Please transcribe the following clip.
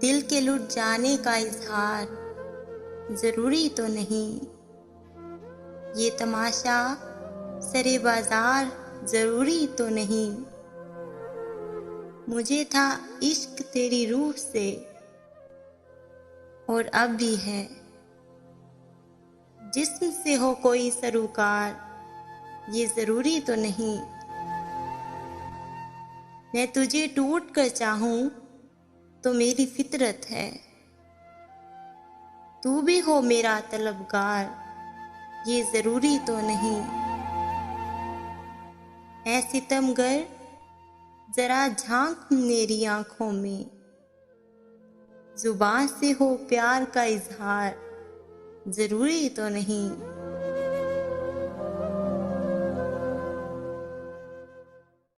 दिल के लुट जाने का इजहार जरूरी तो नहीं। ये तमाशा सरे बाजार जरूरी तो नहीं। मुझे था इश्क तेरी रूह से और अब भी है। जिस्म से हो कोई सरोकार ये जरूरी तो नहीं। मैं तुझे टूट कर चाहूं तो मेरी फितरत है। तू भी हो मेरा तलबगार ये जरूरी तो नहीं। ऐ सितमगर जरा झांक मेरी आंखों में। जुबान से हो प्यार का इजहार जरूरी तो नहीं।